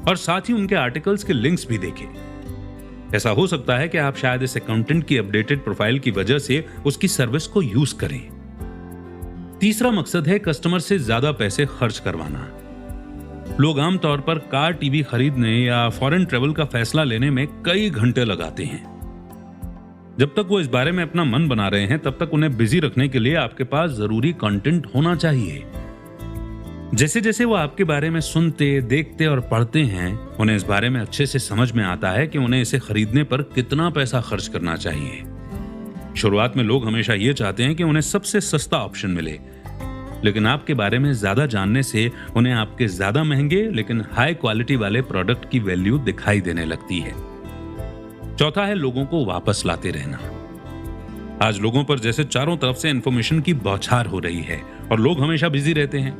और साथ ही उनके आर्टिकल्स के लिंक्स भी देखे। ऐसा हो सकता है कि आप शायद इस अकाउंटेंट की अपडेटेड प्रोफाइल की वजह से उसकी सर्विस को यूज करें। तीसरा मकसद है कस्टमर से ज्यादा पैसे खर्च करवाना। लोग आमतौर पर कार, टीवी खरीदने या फॉरेन ट्रेवल का फैसला लेने में कई घंटे लगाते हैं। जब तक वो इस बारे में अपना मन बना रहे हैं, तब तक उन्हें बिजी रखने के लिए आपके पास जरूरी कंटेंट होना चाहिए। जैसे जैसे वो आपके बारे में सुनते, देखते और पढ़ते हैं, उन्हें इस बारे में अच्छे से समझ में आता है कि उन्हें इसे खरीदने पर कितना पैसा खर्च करना चाहिए। शुरुआत में लोग हमेशा ये चाहते हैं कि उन्हें सबसे सस्ता ऑप्शन मिले, लेकिन आपके बारे में ज्यादा जानने से उन्हें आपके ज्यादा महंगे लेकिन हाई क्वालिटी वाले प्रोडक्ट की वैल्यू दिखाई देने लगती है। चौथा है लोगों को वापस लाते रहना। आज लोगों पर जैसे चारों तरफ से इंफॉर्मेशन की बौछार हो रही है और लोग हमेशा बिजी रहते हैं,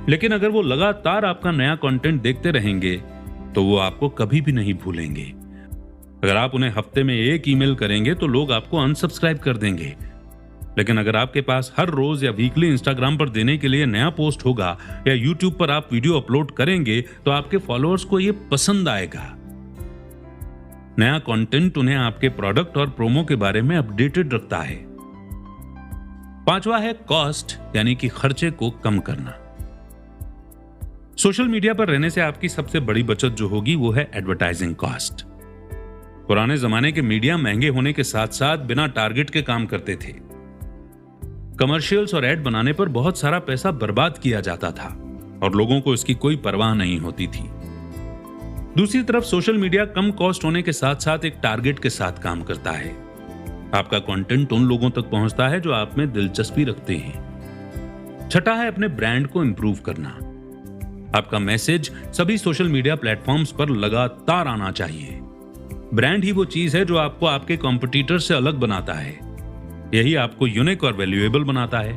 लेकिन अगर वो लगातार आपका नया कंटेंट देखते रहेंगे तो वो आपको कभी भी नहीं भूलेंगे। अगर आप उन्हें हफ्ते में एक ईमेल करेंगे तो लोग आपको अनसब्सक्राइब कर देंगे, लेकिन अगर आपके पास हर रोज या वीकली इंस्टाग्राम पर देने के लिए नया पोस्ट होगा या यूट्यूब पर आप वीडियो अपलोड करेंगे तो आपके फॉलोअर्स को यह पसंद आएगा। नया कंटेंट उन्हें आपके प्रोडक्ट और प्रोमो के बारे में अपडेटेड रखता है। पांचवा है कॉस्ट, यानी कि खर्चे को कम करना। सोशल मीडिया पर रहने से आपकी सबसे बड़ी बचत जो होगी वो है एडवर्टाइजिंग कॉस्ट। पुराने जमाने के मीडिया महंगे होने के साथ साथ बिना टारगेट के काम करते थे। कमर्शियल्स और एड बनाने पर बहुत सारा पैसा बर्बाद किया जाता था और लोगों को इसकी कोई परवाह नहीं होती थी। दूसरी तरफ सोशल मीडिया कम कॉस्ट होने के साथ साथ एक टारगेट के साथ काम करता है। आपका कंटेंट उन लोगों तक पहुंचता है जो आप में दिलचस्पी रखते हैं। छठा है अपने ब्रांड को इंप्रूव करना। आपका मैसेज सभी सोशल मीडिया प्लेटफॉर्म्स पर लगातार आना चाहिए। ब्रांड ही वो चीज है जो आपको आपके कॉम्पिटिटर से अलग बनाता है। यही आपको यूनिक और वैल्यूएबल बनाता है।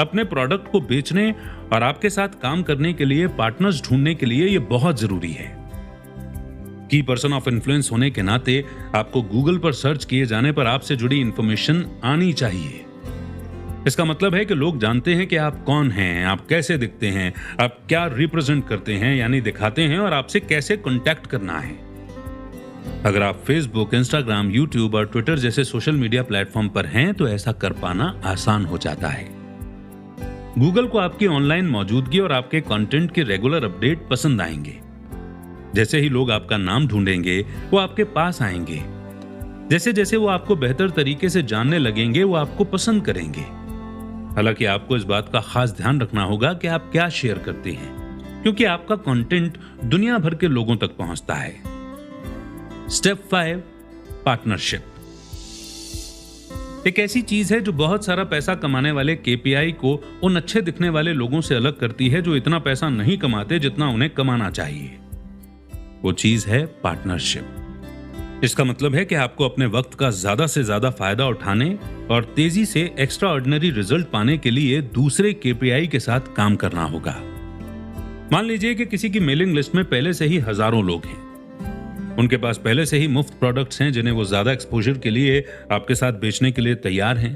अपने प्रोडक्ट को बेचने और आपके साथ काम करने के लिए पार्टनर्स ढूंढने के लिए यह बहुत जरूरी है। की पर्सन ऑफ इन्फ्लुएंस होने के नाते आपको गूगल पर सर्च किए जाने पर आपसे जुड़ी इंफॉर्मेशन आनी चाहिए। इसका मतलब है कि लोग जानते हैं कि आप कौन हैं, आप कैसे दिखते हैं, आप क्या रिप्रेजेंट करते हैं यानी दिखाते हैं और आपसे कैसे कांटेक्ट करना है। अगर आप फेसबुक, इंस्टाग्राम, यूट्यूब और ट्विटर जैसे सोशल मीडिया प्लेटफॉर्म पर हैं तो ऐसा कर पाना आसान हो जाता है। गूगल को आपकी ऑनलाइन मौजूदगी और आपके कंटेंट के रेगुलर अपडेट पसंद आएंगे। जैसे ही लोग आपका नाम ढूंढेंगे वो आपके पास आएंगे। जैसे जैसे वो आपको बेहतर तरीके से जानने लगेंगे वो आपको पसंद करेंगे। हालांकि आपको इस बात का खास ध्यान रखना होगा कि आप क्या शेयर करते हैं, क्योंकि आपका कंटेंट दुनिया भर के लोगों तक पहुंचता है। Step 5, partnership. एक ऐसी चीज है जो बहुत सारा पैसा कमाने वाले केपीआई को उन अच्छे दिखने वाले लोगों से अलग करती है जो इतना पैसा नहीं कमाते जितना उन्हें कमाना चाहिए। वो चीज है पार्टनरशिप। इसका मतलब है कि आपको अपने वक्त का ज्यादा से ज्यादा फायदा उठाने और तेजी से एक्स्ट्रा ऑर्डिनरी रिजल्ट पाने के लिए दूसरे केपीआई के साथ काम करना होगा। मान लीजिए कि किसी की मेलिंग लिस्ट में पहले से ही हजारों लोग हैं। उनके पास पहले से ही मुफ्त प्रोडक्ट्स हैं जिन्हें वो ज्यादा एक्सपोजर के लिए आपके साथ बेचने के लिए तैयार हैं।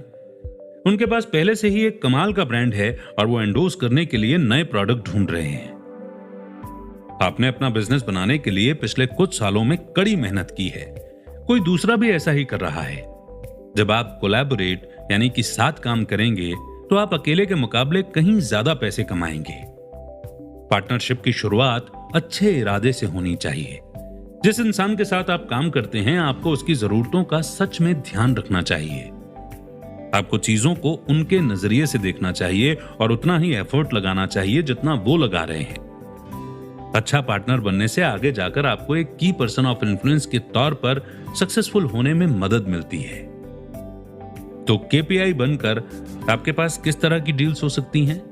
उनके पास पहले से ही एक कमाल का ब्रांड है और वो एंडोर्स करने के लिए नए प्रोडक्ट ढूंढ रहे हैं। आपने अपना बिजनेस बनाने के लिए पिछले कुछ सालों में कड़ी मेहनत की है। कोई दूसरा भी ऐसा ही कर रहा है। जब आप कोलैबोरेट यानी कि साथ काम करेंगे तो आप अकेले के मुकाबले कहीं ज्यादा पैसे कमाएंगे। पार्टनरशिप की शुरुआत अच्छे इरादे से होनी चाहिए। जिस इंसान के साथ आप काम करते हैं आपको उसकी जरूरतों का सच में ध्यान रखना चाहिए। आपको चीजों को उनके नजरिए से देखना चाहिए और उतना ही एफर्ट लगाना चाहिए जितना वो लगा रहे हैं। अच्छा पार्टनर बनने से आगे जाकर आपको एक की पर्सन ऑफ इन्फ्लुएंस के तौर पर सक्सेसफुल होने में मदद मिलती है। तो केपीआई बनकर आपके पास किस तरह की डील्स हो सकती हैं?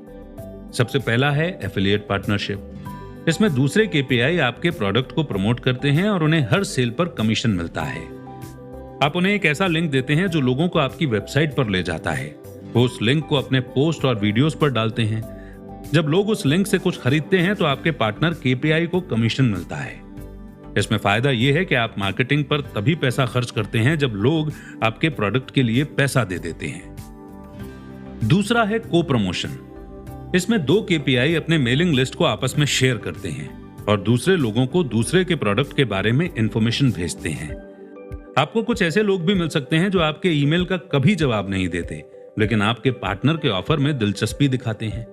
सबसे पहला है एफिलिएट पार्टनरशिप। इसमें दूसरे केपीआई आपके प्रोडक्ट को प्रमोट करते हैं और उन्हें हर सेल पर कमीशन मिलता है। आप उन्हें एक ऐसा लिंक देते हैं जो लोगों को आपकी वेबसाइट पर ले जाता है। वो उस लिंक को अपने पोस्ट और वीडियोस पर डालते हैं। जब लोग उस लिंक से कुछ खरीदते हैं तो आपके पार्टनर केपीआई को कमीशन मिलता है। इसमें फायदा यह है कि आप मार्केटिंग पर तभी पैसा खर्च करते हैं जब लोग आपके प्रोडक्ट के लिए पैसा दे देते हैं। दूसरा है को प्रमोशन। इसमें दो केपीआई अपने मेलिंग लिस्ट को आपस में शेयर करते हैं और दूसरे लोगों को दूसरे के प्रोडक्ट के बारे में इंफॉर्मेशन भेजते हैं। आपको कुछ ऐसे लोग भी मिल सकते हैं जो आपके ईमेल का कभी जवाब नहीं देते, लेकिन आपके पार्टनर के ऑफर में दिलचस्पी दिखाते हैं।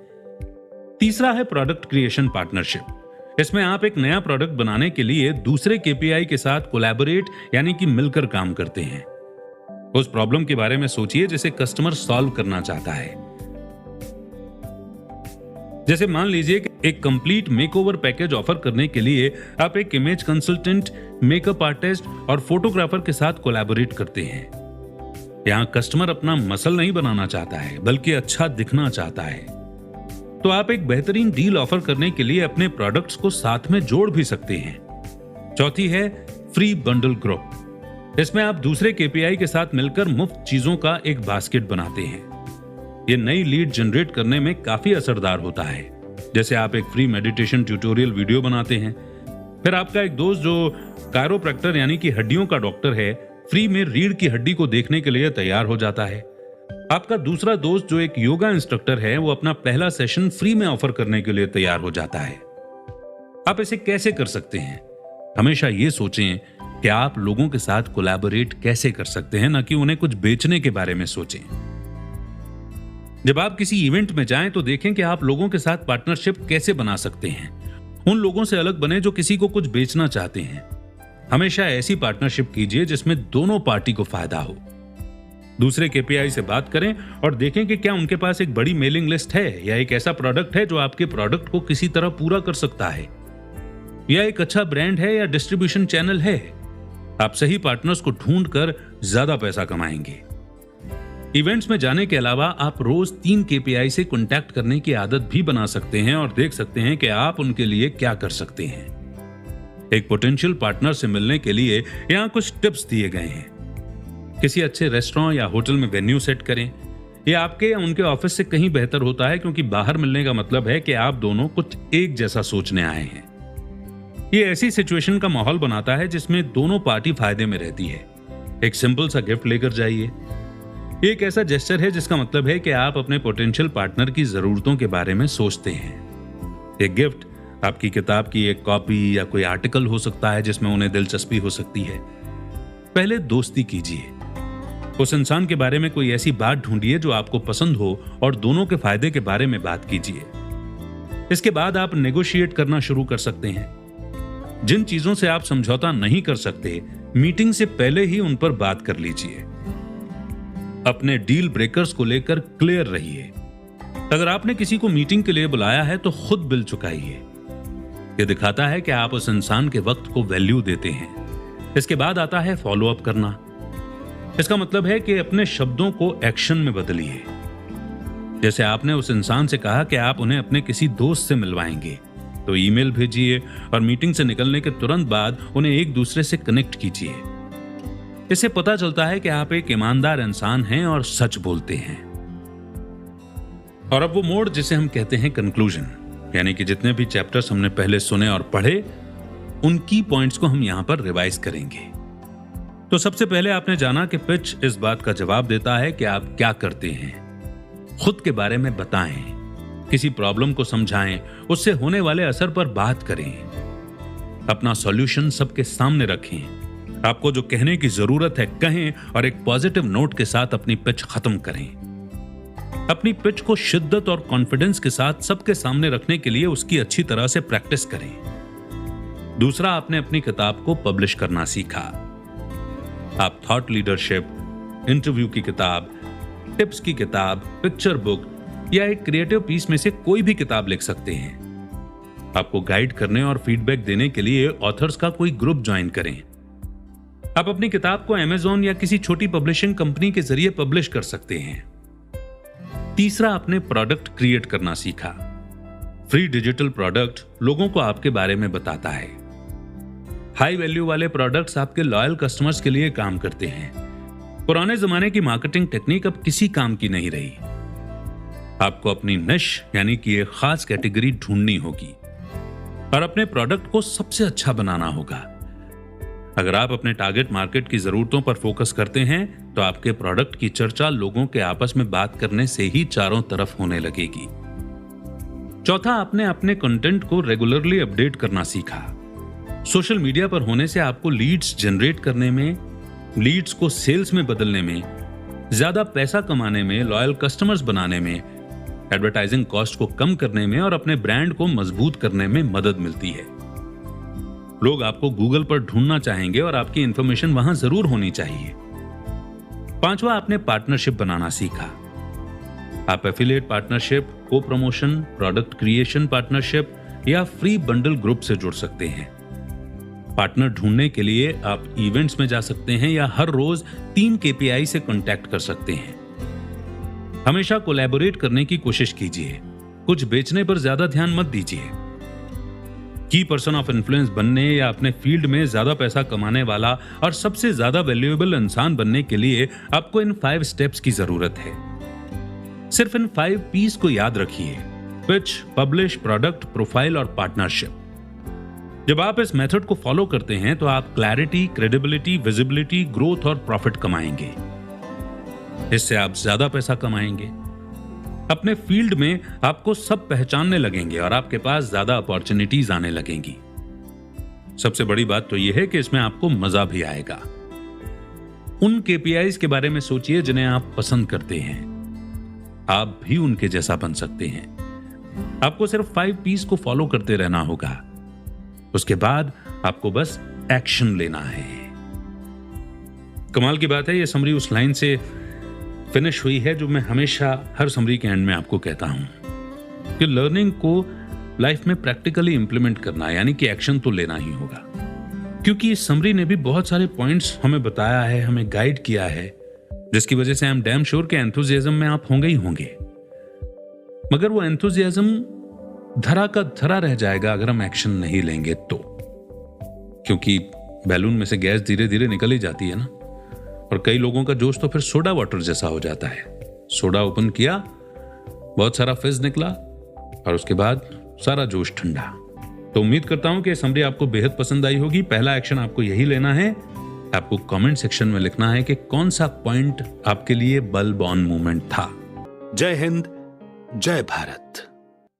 तीसरा है प्रोडक्ट क्रिएशन पार्टनरशिप। इसमें आप एक नया प्रोडक्ट बनाने के लिए दूसरे केपीआई के साथ कोलैबोरेट यानी कि मिलकर काम करते हैं। उस प्रॉब्लम के बारे में सोचिए जिसे कस्टमर सॉल्व करना चाहता है। जैसे मान लीजिए कि एक कंप्लीट मेकओवर पैकेज ऑफर करने के लिए आप एक इमेज कंसल्टेंट, मेकअप आर्टिस्ट और फोटोग्राफर के साथ कोलैबोरेट करते हैं। यहां कस्टमर अपना मसल नहीं बनाना चाहता है बल्कि अच्छा दिखना चाहता है। तो आप एक बेहतरीन डील ऑफर करने के लिए अपने प्रोडक्ट्स को साथ में जोड़ भी सकते हैं। चौथी है फ्री बंडल ग्रुप। इसमें आप दूसरे केपीआई के साथ मिलकर मुफ्त चीजों का एक बास्केट बनाते हैं। यह नई लीड जनरेट करने में काफी असरदार होता है। जैसे आप एक फ्री मेडिटेशन ट्यूटोरियल वीडियो बनाते हैं, फिर आपका एक दोस्त जो कायरोप्रैक्टर यानी कि हड्डियों का डॉक्टर है फ्री में रीढ़ की हड्डी को देखने के लिए तैयार हो जाता है। आपका दूसरा दोस्त जो एक योगा इंस्ट्रक्टर है, वो अपना पहला सेशन फ्री में ऑफर करने के लिए तैयार हो जाता है। आप इसे कैसे कर सकते हैं? हमेशा ये सोचें कि आप लोगों के साथ कोलैबोरेट कैसे कर सकते हैं, ना कि उन्हें कुछ बेचने के बारे में सोचें। जब आप किसी इवेंट में जाएं तो देखें कि आप लोगों के साथ पार्टनरशिप कैसे बना सकते हैं। उन लोगों से अलग बने जो किसी को कुछ बेचना चाहते हैं। हमेशा ऐसी पार्टनरशिप कीजिए जिसमें दोनों पार्टी को फायदा हो। दूसरे केपीआई से बात करें और देखें कि क्या उनके पास एक बड़ी मेलिंग लिस्ट है, या एक ऐसा प्रोडक्ट है जो आपके प्रोडक्ट को किसी तरह पूरा कर सकता है, या एक अच्छा ब्रांड है या डिस्ट्रीब्यूशन चैनल है। आप सही पार्टनर्स को ढूंढकर ज्यादा पैसा कमाएंगे। इवेंट्स में जाने के अलावा आप रोज 3 केपीआई से कांटेक्ट करने की आदत भी बना सकते हैं और देख सकते हैं कि आप उनके लिए क्या कर सकते हैं। एक पोटेंशियल पार्टनर से मिलने के लिए यहां कुछ टिप्स दिए गए हैं। किसी अच्छे रेस्टोरेंट या होटल में वेन्यू सेट करें। यह आपके या उनके ऑफिस से कहीं बेहतर होता है, क्योंकि बाहर मिलने का मतलब है कि आप दोनों कुछ एक जैसा सोचने आए हैं। ये ऐसी सिचुएशन का माहौल बनाता है जिसमें दोनों पार्टी फायदे में रहती है। एक सिंपल सा गिफ्ट लेकर जाइए। ये एक ऐसा जेस्चर है जिसका मतलब है कि आप अपने पोटेंशियल पार्टनर की जरूरतों के बारे में सोचते हैं। एक गिफ्ट आपकी किताब की एक कॉपी या कोई आर्टिकल हो सकता है जिसमें उन्हें दिलचस्पी हो सकती है। पहले दोस्ती कीजिए। उस इंसान के बारे में कोई ऐसी बात ढूंढिए जो आपको पसंद हो और दोनों के फायदे के बारे में बात कीजिए। इसके बाद आप नेगोशिएट करना शुरू कर सकते हैं। जिन चीजों से आप समझौता नहीं कर सकते, मीटिंग से पहले ही उन पर बात कर लीजिए। अपने डील ब्रेकर्स को लेकर क्लियर रहिए। अगर आपने किसी को मीटिंग के लिए बुलाया है तो खुद बिल चुकाइए। यह दिखाता है कि आप उस इंसान के वक्त को वैल्यू देते हैं। इसके बाद आता है फॉलो अप करना। इसका मतलब है कि अपने शब्दों को एक्शन में बदलिए। जैसे आपने उस इंसान से कहा कि आप उन्हें अपने किसी दोस्त से मिलवाएंगे, तो ईमेल भेजिए और मीटिंग से निकलने के तुरंत बाद उन्हें एक दूसरे से कनेक्ट कीजिए। इससे पता चलता है कि आप एक ईमानदार इंसान हैं और सच बोलते हैं। और अब वो मोड जिसे हम कहते हैं कंक्लूजन, यानी कि जितने भी चैप्टर्स हमने पहले सुने और पढ़े, उन की पॉइंट्स को हम यहां पर रिवाइज करेंगे। तो सबसे पहले आपने जाना कि पिच इस बात का जवाब देता है कि आप क्या करते हैं। खुद के बारे में बताएं, किसी प्रॉब्लम को समझाएं, उससे होने वाले असर पर बात करें, अपना सॉल्यूशन सबके सामने रखें। आपको जो कहने की जरूरत है कहें और एक पॉजिटिव नोट के साथ अपनी पिच खत्म करें। अपनी पिच को शिद्दत और कॉन्फिडेंस के साथ सबके सामने रखने के लिए उसकी अच्छी तरह से प्रैक्टिस करें। दूसरा, आपने अपनी किताब को पब्लिश करना सीखा। आप थॉट लीडरशिप, इंटरव्यू की किताब, टिप्स की किताब, पिक्चर बुक या एक क्रिएटिव पीस में से कोई भी किताब लिख सकते हैं। आपको गाइड करने और फीडबैक देने के लिए ऑथर्स का कोई ग्रुप ज्वाइन करें। आप अपनी किताब को अमेज़न या किसी छोटी पब्लिशिंग कंपनी के जरिए पब्लिश कर सकते हैं। तीसरा, आपने प्रोडक्ट क्रिएट करना सीखा। फ्री डिजिटल प्रोडक्ट लोगों को आपके बारे में बताता है। हाई वैल्यू वाले प्रोडक्ट्स आपके लॉयल कस्टमर्स के लिए काम करते हैं। पुराने जमाने की मार्केटिंग टेक्निक अब किसी काम की नहीं रही। आपको अपनी निश यानी कि एक खास कैटेगरी ढूंढनी होगी और अपने प्रोडक्ट को सबसे अच्छा बनाना होगा। अगर आप अपने टारगेट मार्केट की जरूरतों पर फोकस करते हैं तो आपके प्रोडक्ट की चर्चा लोगों के आपस में बात करने से ही चारों तरफ होने लगेगी। चौथा, आपने अपने कंटेंट को रेगुलरली अपडेट करना सीखा। सोशल मीडिया पर होने से आपको लीड्स जनरेट करने में, लीड्स को सेल्स में बदलने में, ज्यादा पैसा कमाने में, लॉयल कस्टमर्स बनाने में, एडवर्टाइजिंग कॉस्ट को कम करने में और अपने ब्रांड को मजबूत करने में मदद मिलती है। लोग आपको गूगल पर ढूंढना चाहेंगे और आपकी इंफॉर्मेशन वहां जरूर होनी चाहिए। पांचवा, आपने पार्टनरशिप बनाना सीखा। आप एफिलिएट पार्टनरशिप, को प्रमोशन, प्रोडक्ट क्रिएशन पार्टनरशिप या फ्री बंडल ग्रुप से जुड़ सकते हैं। पार्टनर ढूंढने के लिए आप इवेंट्स में जा सकते हैं या हर रोज 3 केपीआई से कांटेक्ट कर सकते हैं। हमेशा कोलैबोरेट करने की कोशिश कीजिए। कुछ बेचने पर ज्यादा ध्यान मत दीजिए। की पर्सन ऑफ इन्फ्लुएंस बनने या अपने फील्ड में ज्यादा पैसा कमाने वाला और सबसे ज्यादा वैल्यूएबल इंसान बनने के लिए आपको इन 5 स्टेप्स की जरूरत है। सिर्फ इन 5 पीस को याद रखिए: पिच, पब्लिश, प्रोडक्ट, प्रोफाइल और पार्टनरशिप। जब आप इस मेथड को फॉलो करते हैं तो आप क्लैरिटी, क्रेडिबिलिटी, विजिबिलिटी, ग्रोथ और प्रॉफिट कमाएंगे। इससे आप ज्यादा पैसा कमाएंगे। अपने फील्ड में आपको सब पहचानने लगेंगे और आपके पास ज्यादा अपॉर्चुनिटीज आने लगेंगी। सबसे बड़ी बात तो यह है कि इसमें आपको मजा भी आएगा। उन केपीआईज के बारे में सोचिए जिन्हें आप पसंद करते हैं। आप भी उनके जैसा बन सकते हैं। आपको सिर्फ 5 P's को फॉलो करते रहना होगा। उसके बाद आपको बस एक्शन लेना है। कमाल की बात है, यह समरी उस लाइन से फिनिश हुई है जो मैं हमेशा हर समरी के एंड में आपको कहता हूं कि लर्निंग को लाइफ में प्रैक्टिकली इंप्लीमेंट करना है, यानी कि एक्शन तो लेना ही होगा। क्योंकि इस समरी ने भी बहुत सारे पॉइंट्स हमें बताया है, हमें गाइड किया है, जिसकी वजह से आई एम डैम श्योर के एंथुजियाज्म में आप होंगे ही होंगे। मगर वो एंथुजियाज्म धरा का धरा रह जाएगा अगर हम एक्शन नहीं लेंगे तो, क्योंकि बैलून में से गैस धीरे धीरे निकल ही जाती है ना। और कई लोगों का जोश तो फिर सोडा वाटर जैसा हो जाता है। सोडा ओपन किया, बहुत सारा फिज निकला और उसके बाद सारा जोश ठंडा। तो उम्मीद करता हूं कि समरी आपको बेहद पसंद आई होगी। पहला एक्शन आपको यही लेना है, आपको कमेंट सेक्शन में लिखना है कि कौन सा पॉइंट आपके लिए बल्ब ऑन मोमेंट था। जय हिंद, जय भारत।